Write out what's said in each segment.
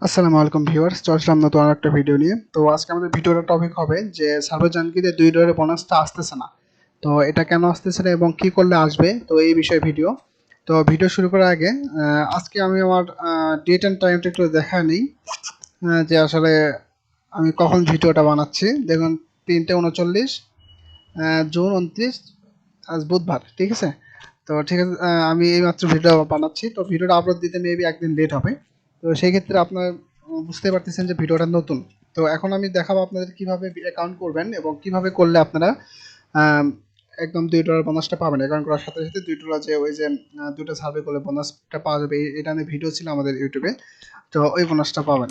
আসসালামু আলাইকুম ভিউয়ার্স, চলে আসলাম নতুন আরেকটা ভিডিও নিয়ে। তো আজকে আমাদের ভিডিওর টপিক হবে যে সার্ভার জাঙ্কিতে $2 বোনাসটা আসতেছে না। তো এটা কেন আসতেছে না এবং কি করলে আসবে, তো এই বিষয়ে ভিডিও। তো ভিডিও শুরু করার আগে আজকে আমি আমার ডেট অ্যান্ড টাইমটা একটু দেখা নিই, যে আসলে আমি কখন ভিডিওটা বানাচ্ছি। দেখুন, 3:39 জুন 29, আজ বুধবার, ঠিক আছে। তো ঠিক আছে, আমি এইমাত্র ভিডিও বানাচ্ছি, তো ভিডিওটা আপলোড দিতে মেবি একদিন লেট হবে। তো সেই ক্ষেত্রে আপনার বুঝতে পারতেছেন যে ভিডিওটা নতুন। তো এখন আমি দেখাবো আপনাদের কিভাবে অ্যাকাউন্ট করবেন এবং কিভাবে করলে আপনারা আম, একদম $2 বোনাসটা পাবেন। অ্যাকাউন্ট করার সাথে সাথে $2 যে ওই যে দুটো সার্ভে করলে বোনাসটা পাওয়া যাবে, এটা নিয়ে ভিডিও ছিল আমাদের ইউটিউবে। তো ওই বোনাসটা পাবেন।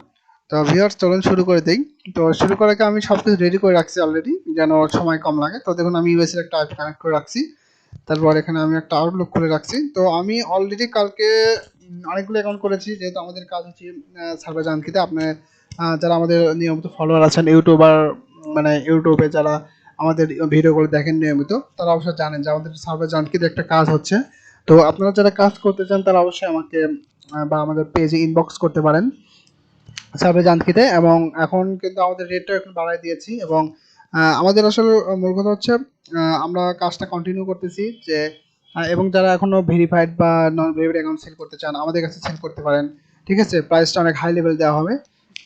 তো ভিউয়ার্স, চলুন শুরু করে দেই। তো শুরু করার আগে আমি সবকিছু রেডি করে রাখছি অলরেডি, যেন সময় কম লাগে। তো দেখুন, আমি ইউএস এর একটা আইপি কানেক্ট করে রাখছি। তারপর এখানে আমি একটা আউটলুক খুলে রাখছি। তো আমি অলরেডি কালকে অনেকগুলো অ্যাকাউন্ট করেছি, যেহেতু আমাদের কাজ হচ্ছে সার্ভার জানকিতে। আপনি যারা আমাদের নিয়মিত ফলোয়ার আছেন ইউটিউবার, মানে ইউটিউবে যারা আমাদের ভিডিওগুলো দেখেন নিয়মিত, তারা অবশ্যই জানেন যে আমাদের সার্ভার জানকিতে একটা কাজ হচ্ছে। তো আপনারা যারা কাজ করতে চান তারা অবশ্যই আমাকে বা আমাদের পেজে ইনবক্স করতে পারেন সার্ভে জানকিতে। এবং এখন কিন্তু আমাদের রেটটা এখন বাড়ায় দিয়েছি। এবং আমাদের আসলে মূল কথা হচ্ছে আমরা কাজটা কন্টিনিউ করতেছি, যে এবং যারা এখনো ভেরিফাইড বা নন ভেরিফাইড অ্যাকাউন্ট সেল করতে চান আমাদের কাছে সেল করতে পারেন, ঠিক আছে। প্রাইসটা অনেক হাই লেভেল দেওয়া হবে।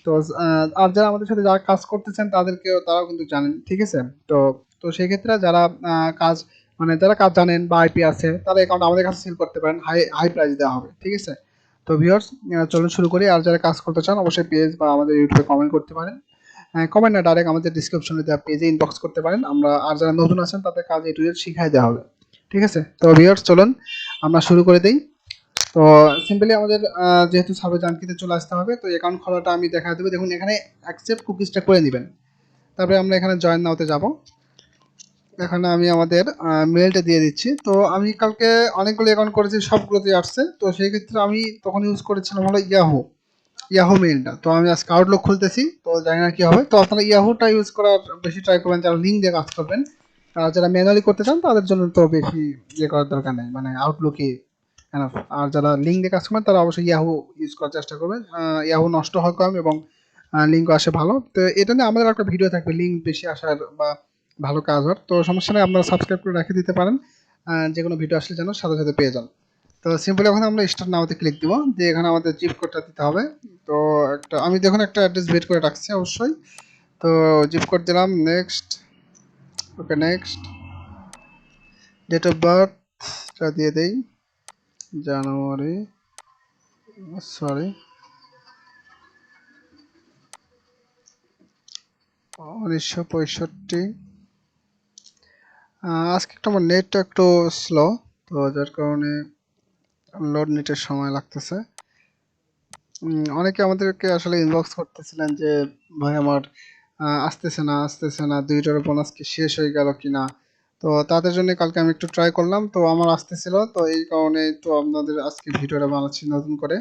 তো আর যারা আমাদের সাথে যারা কাজ করতেছেন তাদেরকেও, তারাও কিন্তু জানেন, ঠিক আছে। তো তো সেই ক্ষেত্রে যারা কাজ, মানে যারা কাজ জানেন বা আইপি আছে, তারা অ্যাকাউন্ট আমাদের কাছে সেল করতে পারেন, হাই হাই প্রাইস দেওয়া হবে, ঠিক আছে। তো ভিউয়ার্স, চলুন শুরু করি। আর যারা কাজ করতে চান অবশ্যই পেজ বা আমাদের ইউটিউবে কমেন্ট করতে পারেন। কমেন্ট না, ডাইরেক্ট আমাদের ডিসক্রিপশনে দেওয়া পেজে ইনবক্স করতে পারেন। আমরা, আর যারা নতুন আছেন তাদের কাজ এ টু জেড শিখাই দেওয়া হবে, ঠিক আছে। তো ভিউয়ার্স, চলুন আমরা শুরু করে দেই। তো সিম্পলি আমাদের যেহেতু সার্ভে জানকিতে চলে আসতে হবে, তো অ্যাকাউন্ট খোলাটা আমি দেখা দেবো। দেখুন, এখানে অ্যাকসেপ্ট কুকিজটা করে নেবেন। তারপরে আমরা এখানে জয়েন নাওতে যাব। এখানে আমি আমাদের মেলটা দিয়ে দিচ্ছি। তো আমি কালকে অনেকগুলো অ্যাকাউন্ট করেছি, সবগুলোতেই আসছে। তো সেই ক্ষেত্রে আমি তখন ইউজ করেছিলাম হলো ইয়াহু মেইলটা। তো আমি আজকে আউটলুক খুলতেছি, তো জানি না কি হবে। তো আপনারা ইয়াহুটা ইউজ করার বেশি ট্রাই করবেন, যারা লিঙ্ক দিয়ে কাজ করবেন। আর যারা ম্যানুয়ালি করতে চান তাদের জন্য তো বেশি ইয়ে করার দরকার নেই, মানে আউটলুকই এনাফ। আর যারা লিঙ্ক দিয়ে কাজ করবেন তারা অবশ্যই ইয়াহু ইউজ করার চেষ্টা করবেন। ইয়াহু নষ্ট হয় কম এবং লিঙ্কও আসে ভালো। তো এটা নিয়ে আমাদের একটা ভিডিও থাকবে, লিঙ্ক বেশি আসার বা ভালো কাজ হওয়ার। তো সমস্যা নেই, আপনারা সাবস্ক্রাইব করে রেখে দিতে পারেন, যে কোনো ভিডিও আসলে যেন সাথে সাথে পেয়ে যান। তো সিম্পলি এখন আমরা স্টার্ট নাওতে ক্লিক দিব, দিয়ে এখানে আমাদের জিপ কোডটা দিতে হবে। তো একটা আমি দেখুন একটা অ্যাড্রেস বের করে রাখছি অবশ্যই। তো জিপ কোড দিলাম, next, okay next. Date of বার্থটা দিয়ে দেই, জানুয়ারি, সরি, 1965। আজকে একটু আমার নেটটা একটু স্লো, তো যার কারণে লোড নিতে সময় লাগতেছে। অনেকে আমাদেরকে আসলে ইনবক্স করতেছিলেন যে ভাই আমার আসতেছে না, $2 বোনাস কি শেষ হয়ে গেল কিনা। তো তাদের জন্য কালকে আমি একটু ট্রাই করলাম, তো আমার আসতেছিল। তো এই কারণে তো আপনাদের আজকে ভিডিওটা বানাচ্ছি নতুন করে।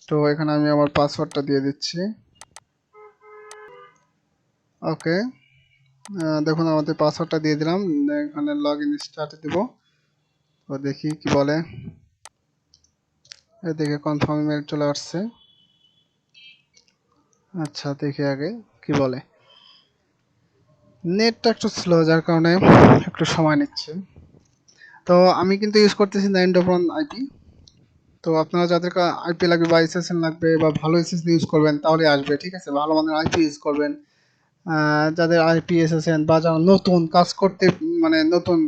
তো এখানে আমি আমার পাসওয়ার্ডটা দিয়ে দিচ্ছি। ওকে, দেখুন আমাদের পাসওয়ার্ডটা দিয়ে দিলাম। এখানে লগ ইন স্টার্টে দিব। তো দেখি কি বলে। এদিকে কনফার্ম ইমেল চলে আসছে। আচ্ছা, দেখি আগে কি বলে। নেটটা একটু স্লো, যার কারণে একটু সময় নিচ্ছে। তো আমি কিন্তু ইউজ করতেছি 9.1 আইপি। তো আপনারা যাদের আইপি লাগবে বা এসএসএন লাগবে বা ভালো এসএসএন ইউজ করবেন তাহলে আসবে, ঠিক আছে। ভালো মানের আইপি ইউজ করবেন। যাদের আইপি এসএসএন বা যারা নতুন কাজ করতে, মানে নতুন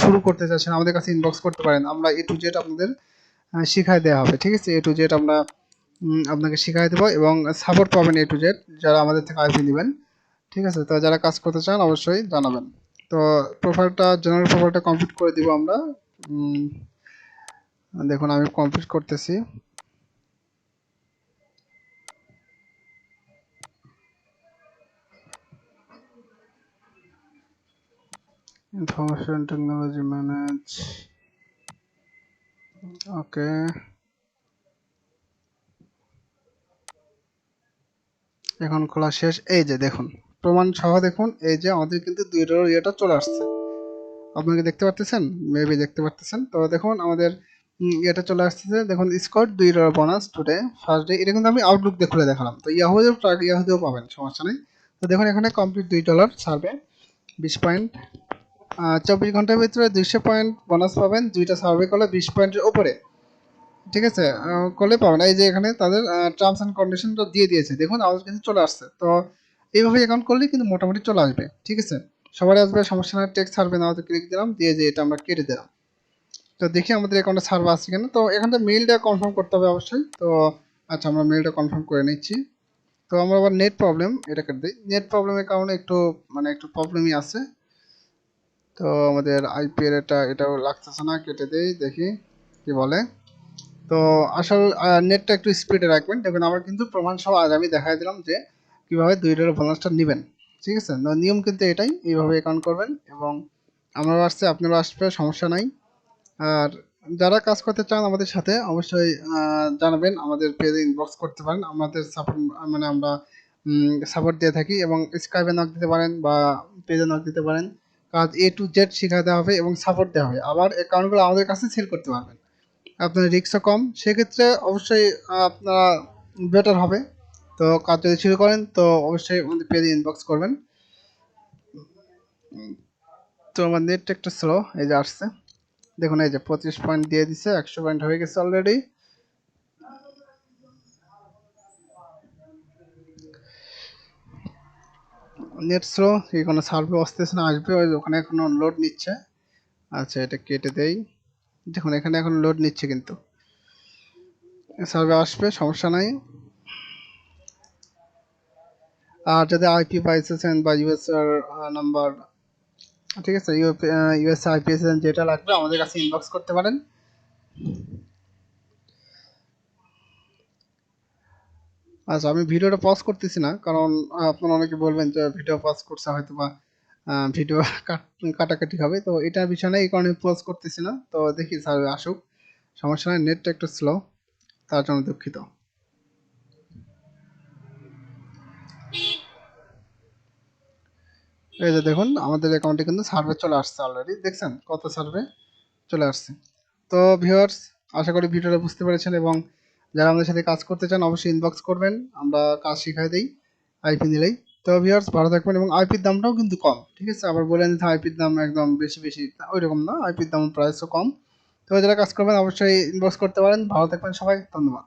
শুরু করতে চাচ্ছেন, আমাদের কাছে ইনবক্স করতে পারেন। আমরা এ টু জেড আপনাদের শিখাই দেওয়া হবে, ঠিক আছে। এ টু জেড আমরা আপনাকে শিখাই দেবো এবং সাপোর্ট পাবেন এ টু জেড, যারা আমাদের থেকে আইপি নেবেন, ঠিক আছে। তো যারা কাজ করতে চান অবশ্যই জানাবেন। তো প্রোফাইলটা, জেনারেল প্রোফাইলটা কমপ্লিট করে দিব আমরা। দেখুন আমি কমপ্লিট করতেছি। ইনফরমেশন টেকনোলজি ম্যানেজ, ওকে। এখন খোলা শেষ। এই যে দেখুন, প্রমাণ সহ দেখুন, এই যে আমাদের কিন্তু $2 ইয়েটা চলে আসছে। আপনাকে দেখতে পারতেছেন, মেবি দেখতে পারতেছেন। তো দেখুন আমাদের এটা চলে আসতেছে দেখুন, score $2 bonus today first day. এটা কিন্তু আমি আউটলুক দিয়ে খুলে দেখালাম, তো ইয়াহুতেও পাবেন, সমস্যা নেই। তো দেখুন এখানে কমপ্লিট $2 সার্ভে 20 পয়েন্ট, 24 ঘন্টার ভিতরে 200 পয়েন্ট বোনাস পাবেন। 2টা সার্ভে করলে 20 পয়েন্টের উপরে, ঠিক আছে, করলে পাবেন। এই যে এখানে তাদের টার্মস অ্যান্ড কন্ডিশনটা দিয়ে দিয়েছে, দেখুন আমাদের কিন্তু চলে আসছে। তো এইভাবে অ্যাকাউন্ট করলে কিন্তু মোটামুটি চলে আসবে, ঠিক আছে, সবারই আসবে, সমস্যা নেই। টেক্সট সার্ভে নাওতে ক্লিক দিলাম, দিয়ে যে এটা আমরা কেটে দিলাম। তো দেখি আমাদের অ্যাকাউন্টে সার্ভার আছে কিনা। তো এখানটা মেইলটা কনফার্ম করতে হবে অবশ্যই। তো আচ্ছা, আমরা মেইলটা কনফার্ম করে নিচ্ছি। তো আমরা আবার নেট প্রবলেম, এটা কেটে দিই। নেট প্রবলেমের কারণে একটু প্রবলেমই আছে। তো আমাদের আইপি এর এটাও লাগতেছে না, কেটে দেই, দেখি কি বলে। তো আসল নেটটা একটু স্পিডে রাখবেন। দেখুন আমার কিন্তু প্রমাণ সহ আজ আমি দেখাই দিলাম যে কিভাবে $2 বোনাসটা নেবেন, ঠিক আছে। নিয়ম কিন্তু এটাই, এইভাবে অ্যাকাউন্ট করবেন এবং আমারও আসছে, আপনারও আসবে, সমস্যা নাই। আর যারা কাজ করতে চান আমাদের সাথে, অবশ্যই জানাবেন, আমাদের পেজে ইনবক্স করতে পারেন। আমাদের সাপোর্ট, মানে আমরা সাপোর্ট দিয়ে থাকি, এবং স্কাইপে নক দিতে পারেন বা পেজে নক দিতে পারেন। কাজ A to Z শেখাতে হবে এবং সাপোর্ট দেওয়া হবে, আবার অ্যাকাউন্টগুলো আমাদের কাছে সেল করতে পারবেন। আপনার রিস্কও কম, সেক্ষেত্রে অবশ্যই আপনারা বেটার হবে। তো কাজ যদি শুরু করেন তো অবশ্যই আমাদের পেজে ইনবক্স করবেন। তো আমার নেটটা একটু স্লো, এই যে আসছে, দেখুন এই যে 25 পয়েন্ট দিয়ে দিছে, 100 পয়েন্ট হয়ে গেছে অলরেডি। নেট স্লো, এখানে সার্ভে আসতেছে না, আসবে, ওই ওখানে এখনো লোড নিচ্ছে। আচ্ছা, এটা কেটে দেই। দেখুন এখানে এখন লোড নিচ্ছে, কিন্তু সার্ভে আসবে, সমস্যা নাই। আর যদি আইপি পাইছেন বা ইউএস এর নাম্বার, ঠিক আছে, ইউএস আইপি যেটা লাগবে আমাদের কাছে ইনবক্স করতে পারেন। আচ্ছা, আমি ভিডিওটা পজ করতেছি না, কারণ আপনারা অনেকে বলবেন যে ভিডিও পজ করছে, হয়তো বা ভিডিও কাটাকাটি হবে। তো এটা বিষয় না, এই কারণে পজ করতেছি না। তো দেখি স্যার আসুক, সমস্যা নাই। নেটটা একটু স্লো, তার জন্য দুঃখিত। এই যে দেখুন আমাদের অ্যাকাউন্টে কিন্তু সার্ভে চলে আসছে অলরেডি, দেখছেন কত সার্ভে চলে আসছে। তো ভিউয়ার্স, আশা করি ভিডিওটা বুঝতে পেরেছেন, এবং যারা আমাদের সাথে কাজ করতে চান অবশ্যই ইনবক্স করবেন, আমরা কাজ শিখাই দিই আইপি নিলেই। তো ভিউয়ার্স, ভালো থাকবেন, এবং আইপির দামটাও কিন্তু কম, ঠিক আছে। আবার বলে নিতে আইপির দাম একদম বেশি বেশি, ওই রকম না, আইপির দাম প্রাইসও কম। তো যারা কাজ করবেন অবশ্যই ইনবক্স করতে পারেন। ভালো থাকবেন সবাই, ধন্যবাদ।